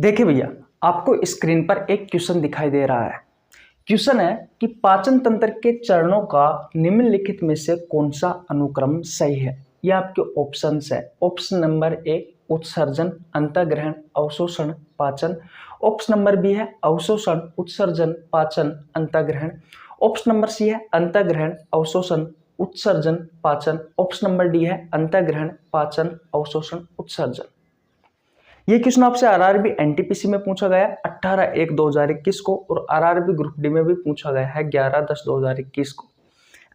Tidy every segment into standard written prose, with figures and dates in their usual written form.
देखिए भैया, आपको स्क्रीन पर एक क्वेश्चन दिखाई दे रहा है। क्वेश्चन है कि पाचन तंत्र के चरणों का निम्नलिखित में से कौन सा अनुक्रम सही है। यह आपके ऑप्शंस है। ऑप्शन नंबर ए उत्सर्जन, अंतःग्रहण, अवशोषण, पाचन। ऑप्शन नंबर बी है अवशोषण, उत्सर्जन, पाचन, अंतःग्रहण। ऑप्शन नंबर सी है अंतःग्रहण, अवशोषण, उत्सर्जन, पाचन। ऑप्शन नंबर डी है अंतःग्रहण, पाचन, अवशोषण, उत्सर्जन। ये क्वेश्चन आपसे आरआरबी एनटीपीसी में पूछा गया 18/1/2021 को और आरआरबी ग्रुप डी में भी पूछा गया है 11/10/2021 को।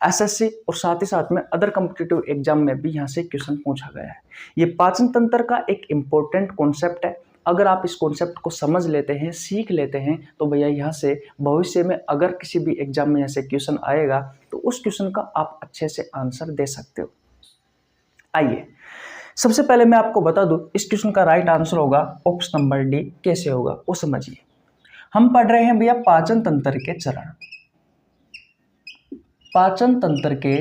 एसएससी और साथ ही साथ में अदर कॉम्पिटिटिव एग्जाम में भी यहाँ से क्वेश्चन पूछा गया है। ये पाचन तंत्र का एक इंपॉर्टेंट कॉन्सेप्ट है। अगर आप इस कॉन्सेप्ट को समझ लेते हैं, सीख लेते हैं, तो भैया यहाँ से भविष्य में अगर किसी भी एग्जाम में यहाँ से क्वेश्चन आएगा तो उस क्वेश्चन का आप अच्छे से आंसर दे सकते हो। आइए सबसे पहले मैं आपको बता दूं इस क्वेश्चन का राइट आंसर होगा ऑप्शन नंबर डी। कैसे होगा वो समझिए। हम पढ़ रहे हैं भैया पाचन तंत्र के चरण। पाचन तंत्र के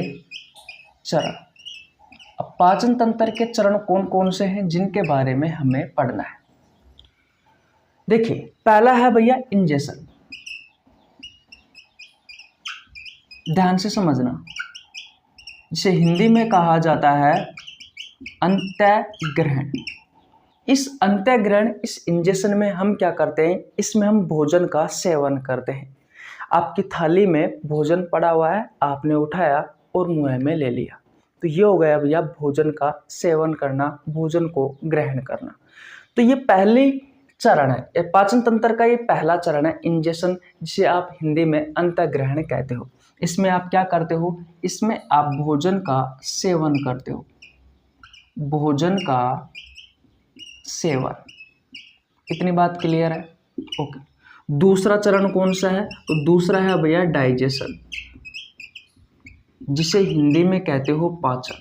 चरण। अब पाचन तंत्र के चरण कौन कौन से हैं जिनके बारे में हमें पढ़ना है। देखिए पहला है भैया इंजेशन। ध्यान से समझना, जिसे हिंदी में कहा जाता है अंतःग्रहण। इस अंतःग्रहण, इस इंजेशन में हम क्या करते हैं, इसमें हम भोजन का सेवन करते हैं। आपकी थाली में भोजन पड़ा हुआ है, आपने उठाया और मुंह में ले लिया, तो ये हो गया भैया भोजन का सेवन करना, भोजन को ग्रहण करना। तो ये पहली चरण है, पाचन तंत्र का ये पहला चरण है इंजेशन, जिसे आप हिंदी में अंतःग्रहण कहते हो। इसमें आप क्या करते हो, इसमें आप भोजन का सेवन करते हो, भोजन का सेवन। इतनी बात क्लियर है? ओके। दूसरा चरण कौन सा है, तो दूसरा है भैया डाइजेशन, जिसे हिंदी में कहते हो पाचन।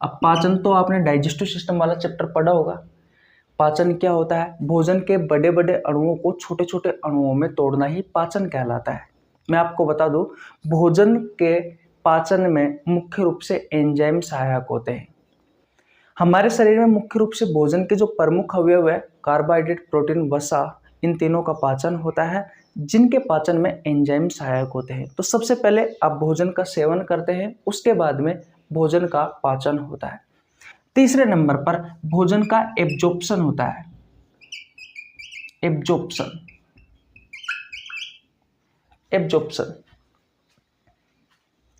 अब पाचन तो आपने डाइजेस्टिव सिस्टम वाला चैप्टर पढ़ा होगा। पाचन क्या होता है, भोजन के बड़े बड़े अणुओं को छोटे छोटे अणुओं में तोड़ना ही पाचन कहलाता है। मैं आपको बता दूं, भोजन के पाचन में मुख्य रूप से एंजाइम सहायक होते हैं। हमारे शरीर में मुख्य रूप से भोजन के जो प्रमुख अवयव है, कार्बोहाइड्रेट, प्रोटीन, वसा, इन तीनों का पाचन होता है, जिनके पाचन में एंजाइम सहायक होते हैं। तो सबसे पहले आप भोजन का सेवन करते हैं, उसके बाद में भोजन का पाचन होता है। तीसरे नंबर पर भोजन का एब्जॉर्प्शन होता है। एब्जॉर्प्शन, एब्जॉर्प्शन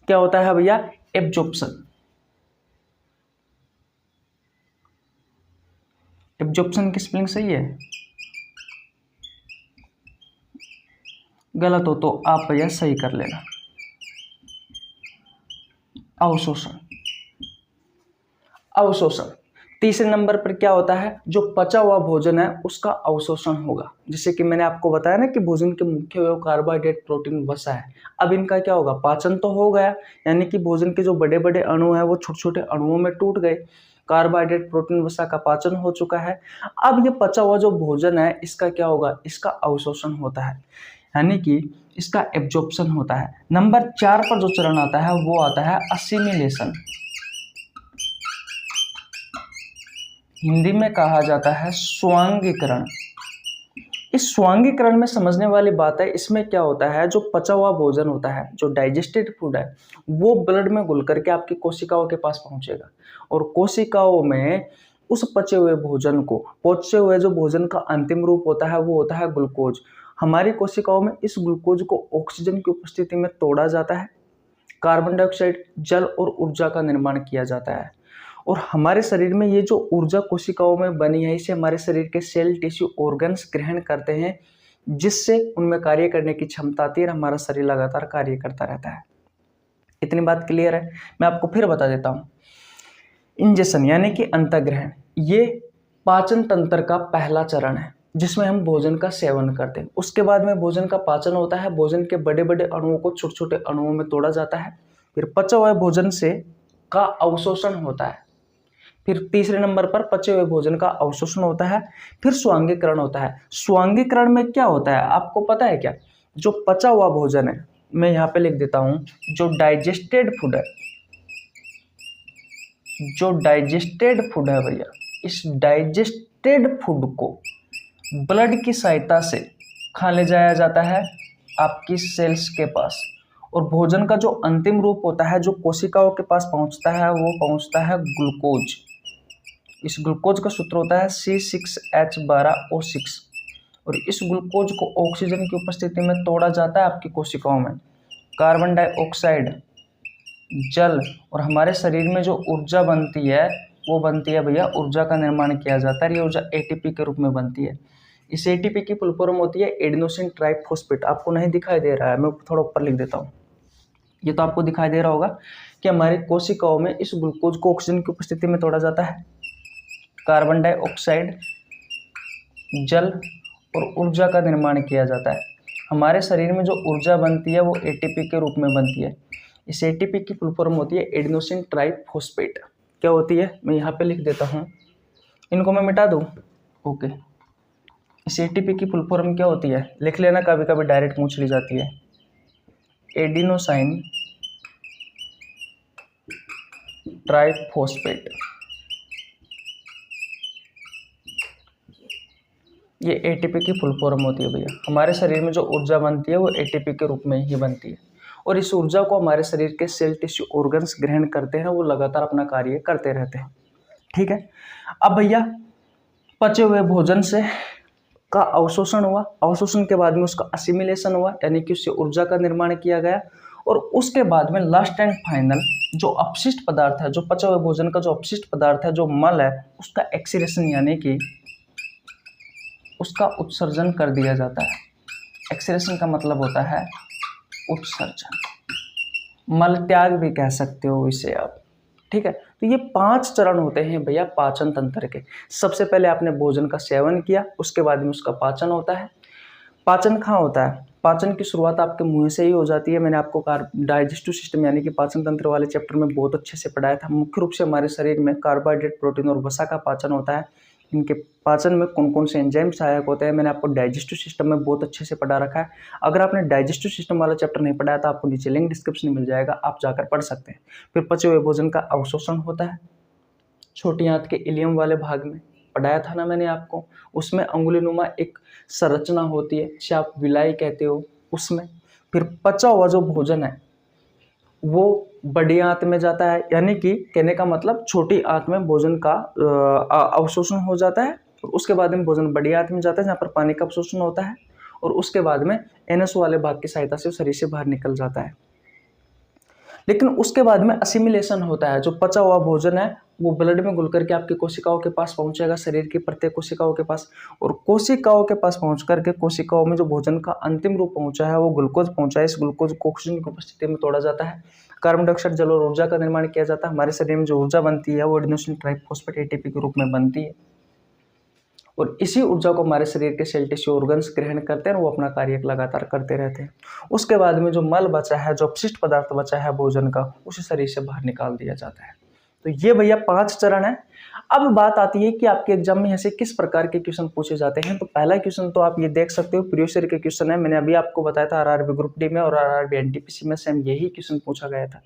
क्या होता है भैया, एब्जॉर्प्शन। एब्जॉर्प्शन की स्पेलिंग सही है? गलत हो तो आप भैया सही कर लेना। अवशोषण, अवशोषण। तीसरे नंबर पर क्या होता है, जो पचा हुआ भोजन है उसका अवशोषण होगा। जैसे कि मैंने आपको बताया ना कि भोजन के मुख्य अवयव कार्बोहाइड्रेट, प्रोटीन, वसा है। अब इनका क्या होगा, पाचन तो हो गया, यानी कि भोजन के जो बड़े बड़े अणु हैं वो छोटे छोटे अणुओं में टूट गए। कार्बोहाइड्रेट, प्रोटीन, वसा का पाचन हो चुका है। अब ये पचा हुआ जो भोजन है इसका क्या होगा, इसका अवशोषण होता है, यानी कि इसका एब्जॉर्प्शन होता है। नंबर 4 पर जो चरण आता है वो आता है असिमिलेशन। हिंदी में कहा जाता है स्वांगीकरण। इस स्वांगीकरण में समझने वाली बात है, इसमें क्या होता है, जो पचा हुआ भोजन होता है, जो डाइजेस्टेड फूड है, वो ब्लड में घुल करके आपकी कोशिकाओं के पास पहुंचेगा और कोशिकाओं में उस पचे हुए भोजन को, पचे हुए जो भोजन का अंतिम रूप होता है वो होता है ग्लूकोज। हमारी कोशिकाओं में इस ग्लूकोज को ऑक्सीजन की उपस्थिति में तोड़ा जाता है, कार्बन डाइऑक्साइड, जल और ऊर्जा का निर्माण किया जाता है। और हमारे शरीर में ये जो ऊर्जा कोशिकाओं में बनी है, इसे हमारे शरीर के सेल, टिश्यू, ऑर्गन्स ग्रहण करते हैं, जिससे उनमें कार्य करने की क्षमता आती है और हमारा शरीर लगातार कार्य करता रहता है। इतनी बात क्लियर है? मैं आपको फिर बता देता हूँ। इंजेशन यानी कि अंतःग्रहण, ये पाचन तंत्र का पहला चरण है जिसमें हम भोजन का सेवन करते हैं। उसके बाद में भोजन का पाचन होता है, भोजन के बड़े बड़े अणुओं को छोटे छोटे अणुओं में तोड़ा जाता है। फिर पचा हुआ भोजन से का अवशोषण होता है। फिर तीसरे नंबर पर पचे हुए भोजन का अवशोषण होता है। फिर स्वांगीकरण होता है। स्वांगीकरण में क्या होता है आपको पता है क्या, जो पचा हुआ भोजन है, मैं यहाँ पे लिख देता हूं, जो डाइजेस्टेड फूड है, जो डाइजेस्टेड फूड है भैया, इस डाइजेस्टेड फूड को ब्लड की सहायता से खा ले जाया जाता है आपकी सेल्स के पास। और भोजन का जो अंतिम रूप होता है जो कोशिकाओं के पास पहुंचता है वो पहुंचता है ग्लूकोज। इस ग्लूकोज का सूत्र होता है C6H12O6। और इस ग्लूकोज को ऑक्सीजन की उपस्थिति में तोड़ा जाता है आपकी कोशिकाओं में। कार्बन डाइऑक्साइड, जल और हमारे शरीर में जो ऊर्जा बनती है वो बनती है भैया, ऊर्जा का निर्माण किया जाता है। ये ऊर्जा एटीपी के रूप में बनती है। इस एटीपी की फुल फॉर्म होती है एडेनोसिन ट्राइफॉस्फेट। आपको नहीं दिखाई दे रहा है, मैं थोड़ा ऊपर लिख देता हूँ। ये तो आपको दिखाई दे रहा होगा कि हमारी कोशिकाओं में इस ग्लूकोज को ऑक्सीजन की उपस्थिति में तोड़ा जाता है। कार्बन डाइऑक्साइड, जल और ऊर्जा का निर्माण किया जाता है। हमारे शरीर में जो ऊर्जा बनती है वो एटीपी के रूप में बनती है। इस एटीपी की फुल फॉर्म होती है एडेनोसिन ट्राइफॉस्फेट। क्या होती है मैं यहाँ पे लिख देता हूँ, इनको मैं मिटा दूँ। ओके, इस एटीपी की फुल फॉर्म क्या होती है लिख लेना, कभी कभी डायरेक्ट पूछ ली जाती है। Adenosine triphosphate. ये एटीपी की फुल फॉर्म होती है भैया। हमारे शरीर में जो ऊर्जा बनती है वो एटीपी के रूप में ही बनती है। और इस ऊर्जा को हमारे शरीर के सेल, टिश्यू, ऑर्गन्स ग्रहण करते हैं, वो लगातार अपना कार्य करते रहते हैं। ठीक है, अब भैया पचे हुए भोजन से का अवशोषण हुआ, अवशोषण के बाद में उसका असिमिलेशन हुआ, यानी कि उससे ऊर्जा का निर्माण किया गया। और उसके बाद में लास्ट एंड फाइनल जो अपशिष्ट पदार्थ है, जो पचे हुए भोजन का जो अपशिष्ट पदार्थ है, जो मल है, उसका एक्सीरेशन यानी कि उसका उत्सर्जन कर दिया जाता है। एक्सीरेशन का मतलब होता है उत्सर्जन, मल त्याग भी कह सकते हो इसे आप। ठीक है, तो ये 5 चरण होते हैं भैया पाचन तंत्र के। सबसे पहले आपने भोजन का सेवन किया, उसके बाद में उसका पाचन होता है। पाचन कहाँ होता है? पाचन की शुरुआत आपके मुंह से ही हो जाती है। मैंने आपको डाइजेस्टिव सिस्टम यानी कि पाचन तंत्र वाले चैप्टर में बहुत अच्छे से पढ़ाया था। मुख्य रूप से हमारे शरीर में कार्बोहाइड्रेट, प्रोटीन और वसा का पाचन होता है। इनके पाचन में कौन कौन से एंजाइम सहायक होते हैं मैंने आपको डाइजेस्टिव सिस्टम में बहुत अच्छे से पढ़ा रखा है। अगर आपने डाइजेस्टिव सिस्टम वाला चैप्टर नहीं पढ़ाया तो आपको नीचे लिंक डिस्क्रिप्शन में मिल जाएगा, आप जाकर पढ़ सकते हैं। फिर पचे हुए भोजन का अवशोषण होता है छोटी आंत के इलियम वाले भाग में, पढ़ाया था ना मैंने आपको। उसमें अंगुलीनुमा एक संरचना होती है जिसे आप विलाई कहते हो, उसमें। फिर पचा हुआ जो भोजन है वो बड़ी आंत में जाता है, यानी कि कहने का मतलब छोटी आंत में भोजन का अवशोषण हो जाता है। और उसके बाद में भोजन बड़ी आंत में जाता है जहाँ पर पानी का अवशोषण होता है। और उसके बाद में एनएस वाले भाग की सहायता से शरीर से बाहर निकल जाता है। लेकिन उसके बाद में असिमिलेशन होता है। जो पचा हुआ भोजन है वो ब्लड में घुल करके आपकी कोशिकाओं के पास पहुंचेगा, शरीर की प्रत्येक कोशिकाओं के पास। और कोशिकाओं के पास पहुंच करके कोशिकाओं में जो भोजन का अंतिम रूप पहुंचा है वो ग्लूकोज पहुंचा है। इस ग्लूकोज को ऑक्सीजन की उपस्थिति में तोड़ा जाता है। कार्बन डाइऑक्साइड, जल और ऊर्जा का निर्माण किया जाता है। हमारे शरीर में जो ऊर्जा बनती है वो एडेनोसिन ट्राइफॉस्फेट एटीपी के रूप में बनती है। और इसी ऊर्जा को हमारे शरीर के सेल, टिश्यू, ऑर्गन्स ग्रहण करते हैं और वो अपना कार्य लगातार करते रहते हैं। उसके बाद में जो मल बचा है, जो अपशिष्ट पदार्थ बचा है भोजन का, उसे शरीर से बाहर निकाल दिया जाता है। तो ये भैया 5 चरण है। अब बात आती है कि आपके एग्जाम में ऐसे किस प्रकार के क्वेश्चन पूछे जाते हैं। तो पहला क्वेश्चन तो आप ये देख सकते हो, प्रीवियस ईयर के क्वेश्चन है। मैंने अभी आपको बताया था आरआरबी ग्रुप डी में और आरआरबी एनटीपीसी में सेम यही क्वेश्चन पूछा गया था।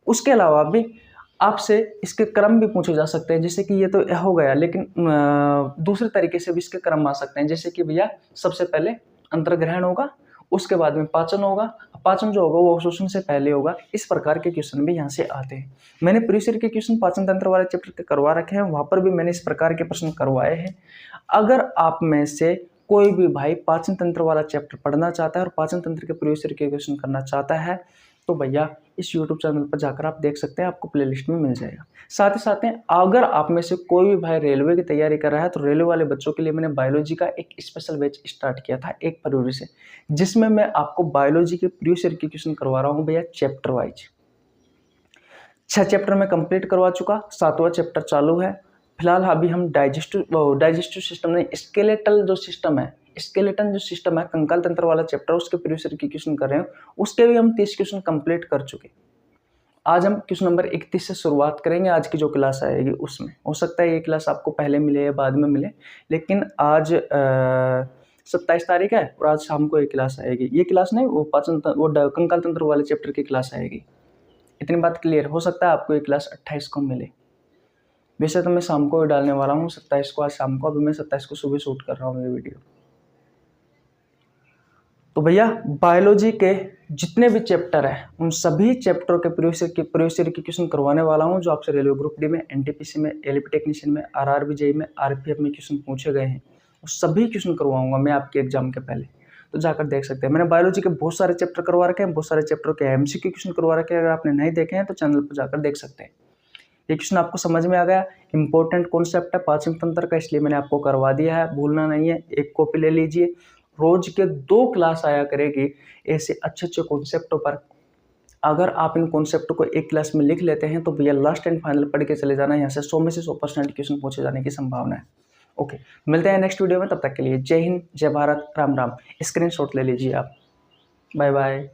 उसके अलावा भी आपसे इसके क्रम भी पूछे जा सकते हैं, जैसे कि ये तो हो गया, लेकिन दूसरे तरीके से भी इसके क्रम आ सकते हैं। जैसे कि भैया सबसे पहले अंतर्ग्रहण होगा, उसके बाद में पाचन होगा। पाचन जो होगा वो अवशोषण से पहले होगा। इस प्रकार के क्वेश्चन भी यहाँ से आते हैं। मैंने प्रीवियस ईयर के क्वेश्चन पाचन तंत्र वाले चैप्टर के करवा रखे हैं, वहां पर भी मैंने इस प्रकार के प्रश्न करवाए हैं। अगर आप में से कोई भी भाई पाचन तंत्र वाला चैप्टर पढ़ना चाहता है और पाचन तंत्र के प्रीवियस ईयर के क्वेश्चन करना चाहता है तो भैया इस YouTube चैनल पर जाकर आप देख सकते हैं, आपको प्लेलिस्ट में मिल जाएगा। साथ ही साथ अगर आप में से कोई भी भाई रेलवे की तैयारी कर रहा है तो रेलवे वाले बच्चों के लिए मैंने बायोलॉजी का एक स्पेशल बैच स्टार्ट किया था 1 फरवरी से, जिसमें मैं आपको बायोलॉजी के प्रीवियस ईयर के क्वेश्चन करवा रहा हूँ भैया चैप्टर वाइज। 6 चैप्टर में कंप्लीट करवा चुका, 7वां चैप्टर चालू है। फिलहाल अभी हम डाइजेस्टिव सिस्टम नहीं, स्केलेटल जो सिस्टम है, स्केलेटन जो सिस्टम है, कंकाल तंत्र वाला चैप्टर, उसके प्रीवियस ईयर के क्वेश्चन कर रहे हैं। उसके भी हम 30 क्वेश्चन कंप्लीट कर चुके। आज हम क्वेश्चन नंबर 31 से शुरुआत करेंगे। आज की जो क्लास आएगी उसमें हो सकता है ये क्लास आपको पहले मिले या बाद में मिले, लेकिन आज 27 तारीख है और आज शाम को एक क्लास आएगी। ये क्लास नहीं, वो कंकाल तंत्र वाले चैप्टर की क्लास आएगी। इतनी बात क्लियर। हो सकता है आपको ये क्लास 28 को मिले। वैसे तो मैं शाम को ही डालने वाला हूँ 27 को, आज शाम को, अभी मैं 27 को सुबह शूट कर रहा हूँ ये वीडियो। तो भैया बायोलॉजी के जितने भी चैप्टर हैं उन सभी चैप्टरों के प्रीवियस ईयर के क्वेश्चन करवाने वाला हूँ, जो आपसे रेलवे ग्रुप डी में, एनटीपीसी में, एलपी टेक्नीशियन में, आरआरबी जेई में, आरपीएफ में क्वेश्चन पूछे गए हैं, वो सभी क्वेश्चन करवाऊंगा मैं आपके एग्जाम के पहले। तो जाकर देख सकते हैं, मैंने बायोलॉजी के बहुत सारे चैप्टर करवा रखे हैं, बहुत सारे चैप्टर के एमसीक्यू क्वेश्चन करवा रखे हैं, अगर आपने नहीं देखे हैं तो चैनल पर जाकर देख सकते हैं। ये क्वेश्चन आपको समझ में आ गया, इंपॉर्टेंट कॉन्सेप्ट है पाचन तंत्र का, इसलिए मैंने आपको करवा दिया है, भूलना नहीं है, एक कॉपी ले लीजिए। रोज के 2 क्लास आया करेगी ऐसे अच्छे अच्छे कॉन्सेप्टों पर। अगर आप इन कॉन्सेप्ट को एक क्लास में लिख लेते हैं तो भैया लास्ट एंड फाइनल पढ़ के चले जाना, यहाँ से 100 में से 100% क्वेश्चन पूछे जाने की संभावना है। ओके, मिलते हैं नेक्स्ट वीडियो में, तब तक के लिए जय हिंद, जय भारत, राम राम। स्क्रीनशॉट ले लीजिए आप। Bye bye.